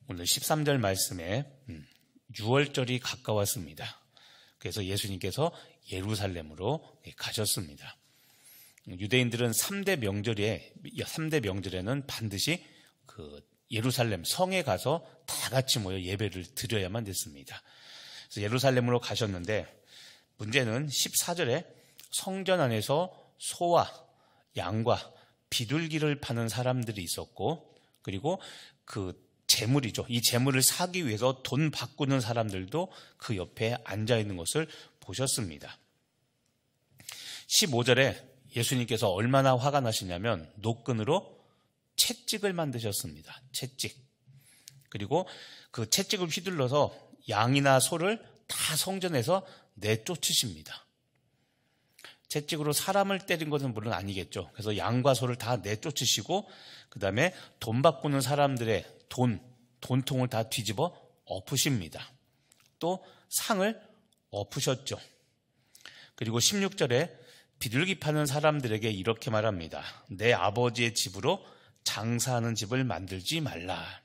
오늘 13절 말씀에 6월절이 가까웠습니다. 그래서 예수님께서 예루살렘으로 가셨습니다. 유대인들은 3대 명절에는 반드시 그 예루살렘 성에 가서 다 같이 모여 예배를 드려야만 됐습니다. 그래서 예루살렘으로 가셨는데 문제는 14절에 성전 안에서 소와 양과 비둘기를 파는 사람들이 있었고, 그리고 그 재물이죠. 이 재물을 사기 위해서 돈 바꾸는 사람들도 그 옆에 앉아 있는 것을 보셨습니다. 15절에 예수님께서 얼마나 화가 나시냐면 노끈으로 채찍을 만드셨습니다. 채찍. 그리고 그 채찍을 휘둘러서 양이나 소를 다 성전에서 내쫓으십니다. 채찍으로 사람을 때린 것은 물론 아니겠죠. 그래서 양과 소를 다 내쫓으시고 그 다음에 돈 바꾸는 사람들의 돈통을 다 뒤집어 엎으십니다. 또 상을 엎으셨죠. 그리고 16절에 비둘기 파는 사람들에게 이렇게 말합니다. 내 아버지의 집으로 장사하는 집을 만들지 말라.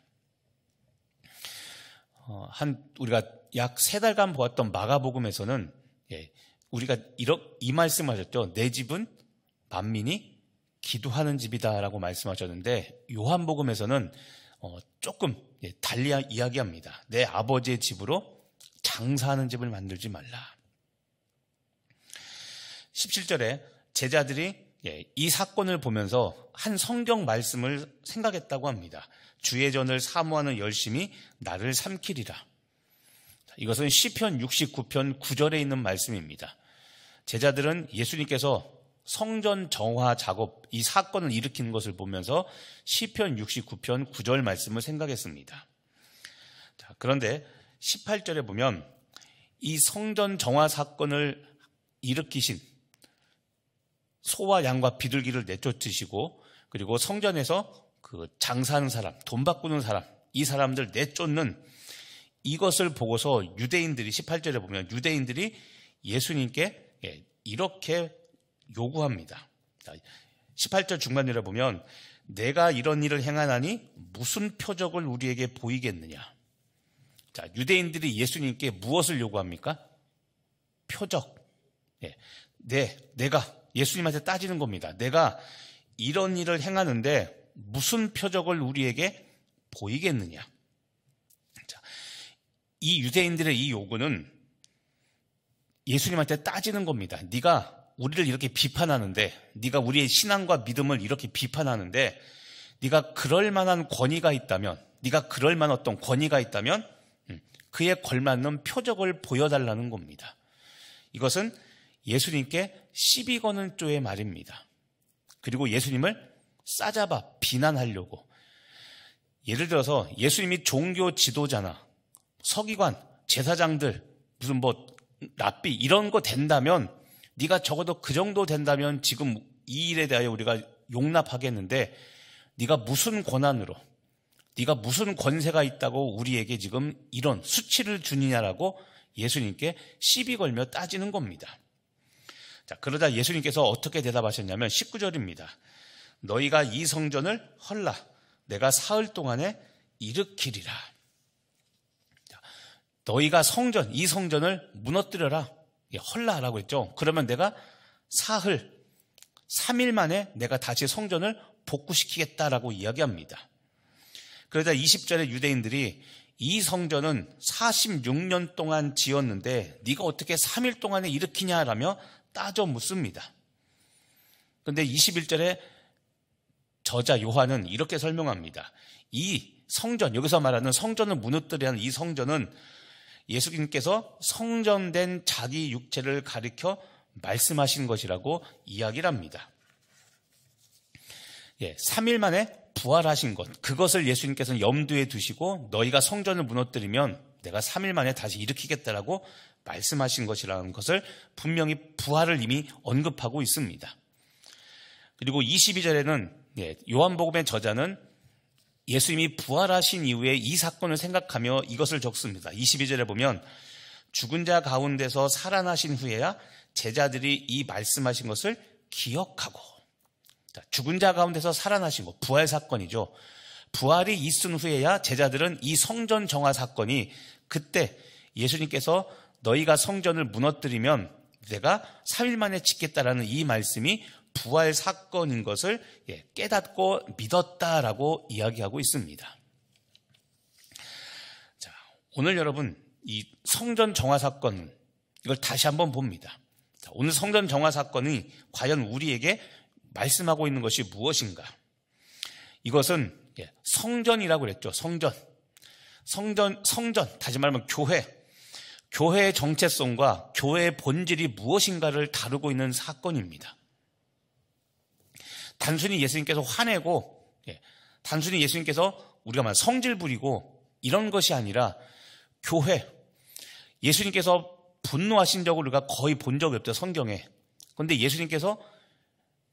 우리가 약 3달간 보았던 마가복음에서는 우리가 이 말씀을 하셨죠. 내 집은 만민이 기도하는 집이다라고 말씀하셨는데 요한복음에서는 조금 달리 이야기합니다. 내 아버지의 집으로 장사하는 집을 만들지 말라. 17절에 제자들이 이 사건을 보면서 한 성경 말씀을 생각했다고 합니다. 주의 전을 사모하는 열심이 나를 삼키리라. 이것은 시편 69편 9절에 있는 말씀입니다. 제자들은 예수님께서 성전 정화 작업, 이 사건을 일으키는 것을 보면서 시편 69편 9절 말씀을 생각했습니다. 그런데 18절에 보면 이 성전 정화 사건을 일으키신 소와 양과 비둘기를 내쫓으시고, 그리고 성전에서 그 장사하는 사람, 돈 바꾸는 사람, 이 사람들 내쫓는 이것을 보고서 유대인들이 18절에 보면 유대인들이 예수님께 이렇게 요구합니다. 18절 중간절에 보면 내가 이런 일을 행하나니 무슨 표적을 우리에게 보이겠느냐. 자, 유대인들이 예수님께 무엇을 요구합니까? 표적. 내가 예수님한테 따지는 겁니다. 내가 이런 일을 행하는데 무슨 표적을 우리에게 보이겠느냐. 자, 이 유대인들의 이 요구는 예수님한테 따지는 겁니다. 네가 우리를 이렇게 비판하는데, 네가 우리의 신앙과 믿음을 이렇게 비판하는데 네가 그럴 만한 권위가 있다면, 네가 그럴 만한 어떤 권위가 있다면 그에 걸맞는 표적을 보여달라는 겁니다. 이것은 예수님께 시비 거는 쪽의 말입니다. 그리고 예수님을 싸잡아 비난하려고. 예를 들어서 예수님이 종교 지도자나 서기관, 제사장들, 무슨 랍비 이런 거 된다면, 네가 적어도 그 정도 된다면 지금 이 일에 대하여 우리가 용납하겠는데 네가 무슨 권한으로, 네가 무슨 권세가 있다고 우리에게 지금 이런 수치를 주느냐라고 예수님께 시비 걸며 따지는 겁니다. 자, 그러자 예수님께서 어떻게 대답하셨냐면 19절입니다. 너희가 이 성전을 헐라 내가 사흘 동안에 일으키리라. 자, 너희가 이 성전을 무너뜨려라. 헐라라고 했죠. 그러면 내가 사흘, 3일 만에 내가 다시 성전을 복구시키겠다라고 이야기합니다. 그러자 20절에 유대인들이 이 성전은 46년 동안 지었는데 네가 어떻게 3일 동안에 일으키냐라며 따져 묻습니다. 그런데 21절에 저자 요한은 이렇게 설명합니다. 이 성전, 여기서 말하는 성전을 무너뜨리는 이 성전은 예수님께서 성전된 자기 육체를 가리켜 말씀하신 것이라고 이야기를 합니다. 3일 만에 부활하신 것, 그것을 예수님께서는 염두에 두시고 너희가 성전을 무너뜨리면 내가 3일 만에 다시 일으키겠다라고 말씀하신 것이라는 것을 분명히 부활을 이미 언급하고 있습니다. 그리고 22절에는 요한복음의 저자는 예수님이 부활하신 이후에 이 사건을 생각하며 이것을 적습니다. 22절에 보면 죽은 자 가운데서 살아나신 후에야 제자들이 이 말씀하신 것을 기억하고, 죽은 자 가운데서 살아나신 것, 부활 사건이죠. 부활이 있은 후에야 제자들은 이 성전 정화 사건이, 그때 예수님께서 너희가 성전을 무너뜨리면 내가 3일 만에 짓겠다라는 이 말씀이 부활 사건인 것을 깨닫고 믿었다라고 이야기하고 있습니다. 자, 오늘 여러분 이 성전 정화 사건, 이걸 다시 한번 봅니다. 자, 오늘 성전 정화 사건이 과연 우리에게 말씀하고 있는 것이 무엇인가? 이것은 성전이라고 그랬죠. 성전, 다시 말하면 교회의 정체성과 교회의 본질이 무엇인가를 다루고 있는 사건입니다. 단순히 예수님께서 화내고, 단순히 예수님께서 우리가 말하는 성질 부리고 이런 것이 아니라 교회, 예수님께서 분노하신 적을 우리가 거의 본 적이 없죠, 성경에. 그런데 예수님께서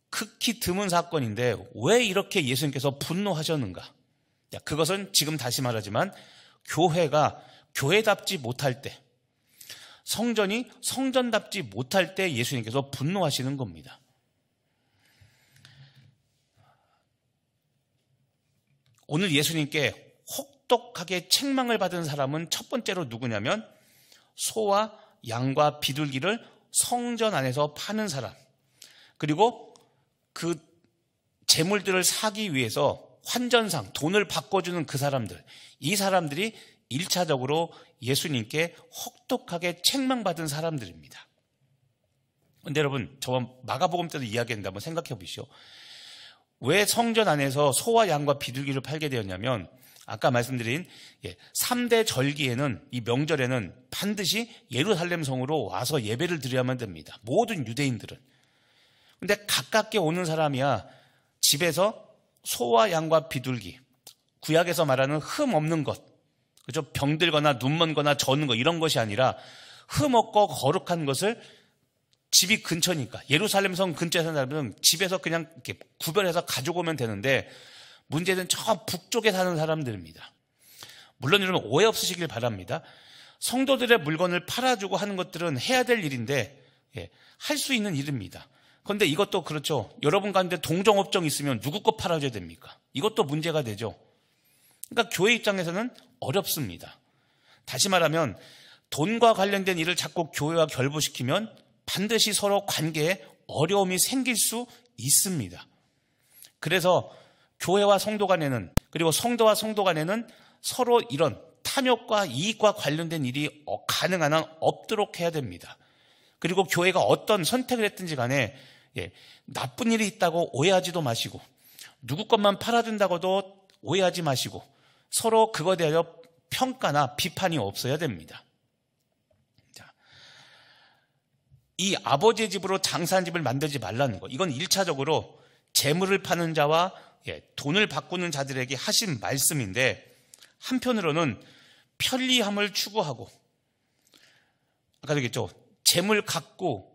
극히 드문 사건인데 왜 이렇게 예수님께서 분노하셨는가? 그것은 지금 다시 말하지만 교회가 교회답지 못할 때, 성전이 성전답지 못할 때 예수님께서 분노하시는 겁니다. 오늘 예수님께 혹독하게 책망을 받은 사람은 첫 번째로 누구냐면 소와 양과 비둘기를 성전 안에서 파는 사람, 그리고 그 재물들을 사기 위해서 환전상 돈을 바꿔주는 그 사람들, 이 사람들이 1차적으로 예수님께 혹독하게 책망받은 사람들입니다. 그런데 여러분, 저번 마가복음 때도 이야기했는데 한번 생각해 보시죠. 왜 성전 안에서 소와 양과 비둘기를 팔게 되었냐면, 아까 말씀드린 3대 절기에는, 이 명절에는 반드시 예루살렘 성으로 와서 예배를 드려야만 됩니다. 모든 유대인들은. 근데 가깝게 오는 사람이야 집에서 소와 양과 비둘기, 구약에서 말하는 흠 없는 것, 그죠? 병들거나 눈먼거나 저는 거 이런 것이 아니라 흠 없고 거룩한 것을, 집이 근처니까 예루살렘 성 근처에 사는 사람들은 집에서 그냥 이렇게 구별해서 가지고 오면 되는데, 문제는 저 북쪽에 사는 사람들입니다. 물론 여러분 오해 없으시길 바랍니다. 성도들의 물건을 팔아주고 하는 것들은 해야 될 일인데 할 수 있는 일입니다. 그런데 이것도 그렇죠. 여러분 가운데 동종업종 있으면 누구 거 팔아줘야 됩니까? 이것도 문제가 되죠. 그러니까 교회 입장에서는 어렵습니다. 다시 말하면 돈과 관련된 일을 자꾸 교회와 결부시키면 반드시 서로 관계에 어려움이 생길 수 있습니다. 그래서 교회와 성도 간에는, 그리고 성도와 성도 간에는 서로 이런 탐욕과 이익과 관련된 일이 가능한 한 없도록 해야 됩니다. 그리고 교회가 어떤 선택을 했든지 간에 나쁜 일이 있다고 오해하지도 마시고, 누구 것만 팔아준다고도 오해하지 마시고, 서로 그거에 대하여 평가나 비판이 없어야 됩니다. 자, 이 아버지의 집으로 장사한 집을 만들지 말라는 것, 이건 1차적으로 재물을 파는 자와 돈을 바꾸는 자들에게 하신 말씀인데, 한편으로는 편리함을 추구하고, 아까 얘기했죠, 재물 갖고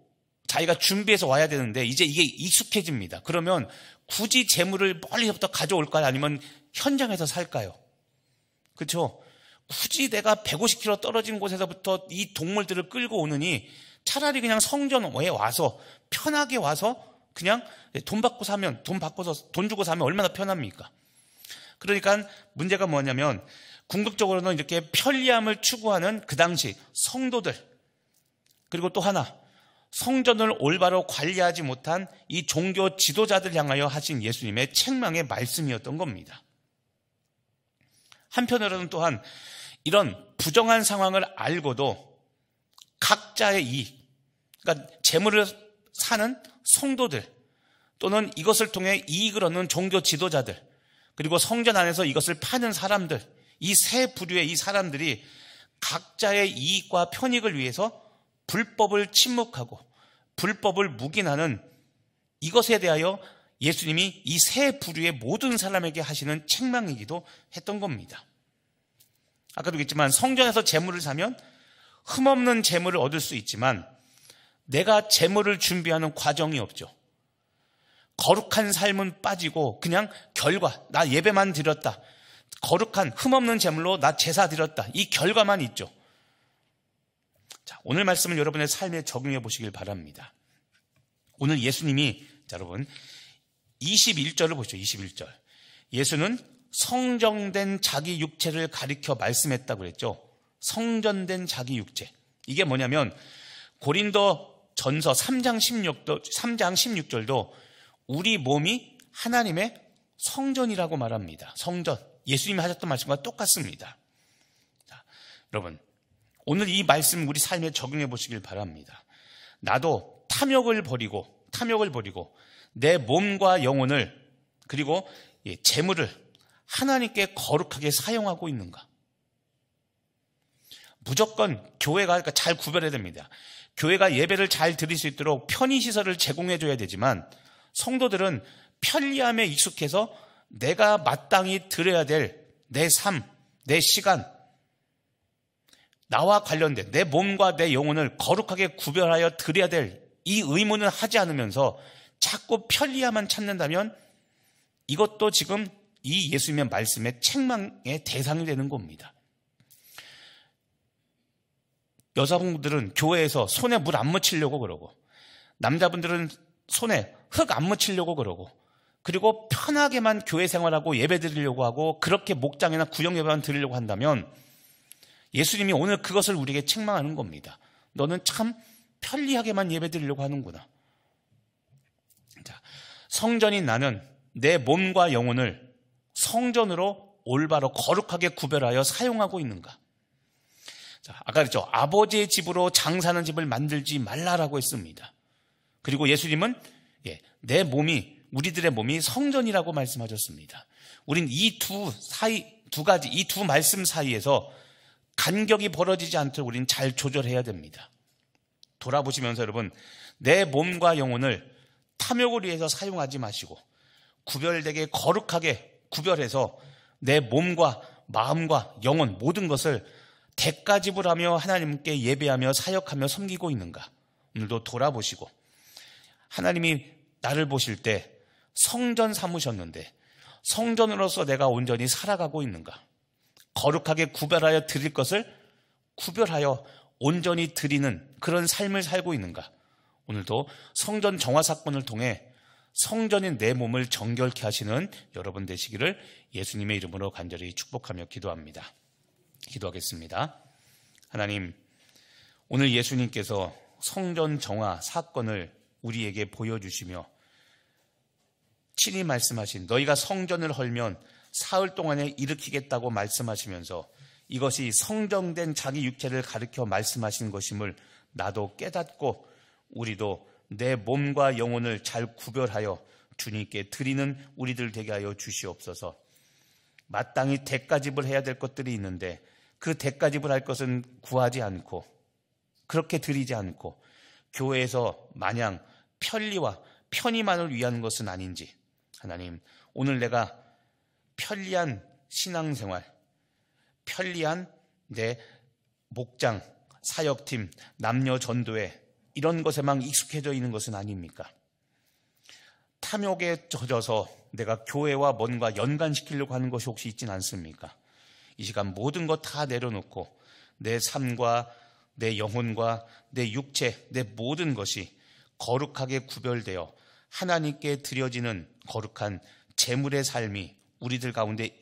자기가 준비해서 와야 되는데 이제 이게 익숙해집니다. 그러면 굳이 재물을 멀리서부터 가져올까요? 아니면 현장에서 살까요? 그렇죠? 굳이 내가 150km 떨어진 곳에서부터 이 동물들을 끌고 오느니 차라리 그냥 성전에 와서 편하게 와서 그냥 돈 받고 사면, 돈 주고 사면 얼마나 편합니까? 그러니까 문제가 뭐냐면, 궁극적으로는 이렇게 편리함을 추구하는 그 당시 성도들, 그리고 또 하나, 성전을 올바로 관리하지 못한 이 종교 지도자들 향하여 하신 예수님의 책망의 말씀이었던 겁니다. 한편으로는 또한 이런 부정한 상황을 알고도 각자의 이익, 그러니까 재물을 사는 성도들, 또는 이것을 통해 이익을 얻는 종교 지도자들, 그리고 성전 안에서 이것을 파는 사람들, 이 세 부류의 이 사람들이 각자의 이익과 편익을 위해서 불법을 침묵하고 불법을 묵인하는 이것에 대하여 예수님이 이 세 부류의 모든 사람에게 하시는 책망이기도 했던 겁니다. 아까도 얘기했지만 성전에서 재물을 사면 흠없는 재물을 얻을 수 있지만 내가 재물을 준비하는 과정이 없죠. 거룩한 삶은 빠지고 그냥 결과, 나 예배만 드렸다, 거룩한 흠없는 재물로 나 제사 드렸다, 이 결과만 있죠. 자, 오늘 말씀을 여러분의 삶에 적용해 보시길 바랍니다. 오늘 예수님이, 자, 여러분 21절을 보시죠. 21절. 예수는 성정된 자기 육체를 가리켜 말씀했다고 그랬죠. 성전된 자기 육체. 이게 뭐냐면 고린도 전서 3장 16절도 우리 몸이 하나님의 성전이라고 말합니다. 성전. 예수님이 하셨던 말씀과 똑같습니다. 자, 여러분, 오늘 이 말씀 우리 삶에 적용해 보시길 바랍니다. 나도 탐욕을 버리고 내 몸과 영혼을 그리고 재물을 하나님께 거룩하게 사용하고 있는가? 무조건 교회가 그러니까 잘 구별해야 됩니다. 교회가 예배를 잘 드릴 수 있도록 편의시설을 제공해 줘야 되지만 성도들은 편리함에 익숙해서 내가 마땅히 드려야 될 내 삶, 내 시간, 나와 관련된 내 몸과 내 영혼을 거룩하게 구별하여 드려야 될 이 의무는 하지 않으면서 자꾸 편리함만 찾는다면 이것도 지금 이 예수님의 말씀의 책망의 대상이 되는 겁니다. 여자분들은 교회에서 손에 물 안 묻히려고 그러고 남자분들은 손에 흙 안 묻히려고 그러고 그리고 편하게만 교회 생활하고 예배 드리려고 하고 그렇게 목장이나 구역 예배만 드리려고 한다면 예수님이 오늘 그것을 우리에게 책망하는 겁니다. 너는 참 편리하게만 예배 드리려고 하는구나. 자, 성전인 나는 내 몸과 영혼을 성전으로 올바로 거룩하게 구별하여 사용하고 있는가? 자, 아까 그랬죠. 아버지의 집으로 장사하는 집을 만들지 말라라고 했습니다. 그리고 예수님은 내 몸이 우리들의 몸이 성전이라고 말씀하셨습니다. 우린 이 두 말씀 사이에서 간격이 벌어지지 않도록 우린 잘 조절해야 됩니다. 돌아보시면서 여러분, 내 몸과 영혼을 탐욕을 위해서 사용하지 마시고 구별되게 거룩하게 구별해서 내 몸과 마음과 영혼 모든 것을 대가 지불하며 하나님께 예배하며 사역하며 섬기고 있는가? 오늘도 돌아보시고 하나님이 나를 보실 때 성전 삼으셨는데 성전으로서 내가 온전히 살아가고 있는가? 거룩하게 구별하여 드릴 것을 구별하여 온전히 드리는 그런 삶을 살고 있는가? 오늘도 성전 정화 사건을 통해 성전인 내 몸을 정결케 하시는 여러분 되시기를 예수님의 이름으로 간절히 축복하며 기도합니다. 기도하겠습니다. 하나님, 오늘 예수님께서 성전 정화 사건을 우리에게 보여주시며 친히 말씀하신 너희가 성전을 헐면 사흘 동안에 일으키겠다고 말씀하시면서 이것이 성정된 자기 육체를 가리켜 말씀하신 것임을 나도 깨닫고 우리도 내 몸과 영혼을 잘 구별하여 주님께 드리는 우리들 되게 하여 주시옵소서. 마땅히 대가 지불해야 될 것들이 있는데 그 대가 지불할 것은 구하지 않고 그렇게 드리지 않고 교회에서 마냥 편리와 편의만을 위한 것은 아닌지 하나님, 오늘 내가 편리한 신앙생활, 편리한 내 목장, 사역팀, 남녀 전도회 이런 것에만 익숙해져 있는 것은 아닙니까? 탐욕에 젖어서 내가 교회와 뭔가 연관시키려고 하는 것이 혹시 있진 않습니까? 이 시간 모든 것 다 내려놓고 내 삶과 내 영혼과 내 육체, 내 모든 것이 거룩하게 구별되어 하나님께 드려지는 거룩한 제물의 삶이 우리들 가운데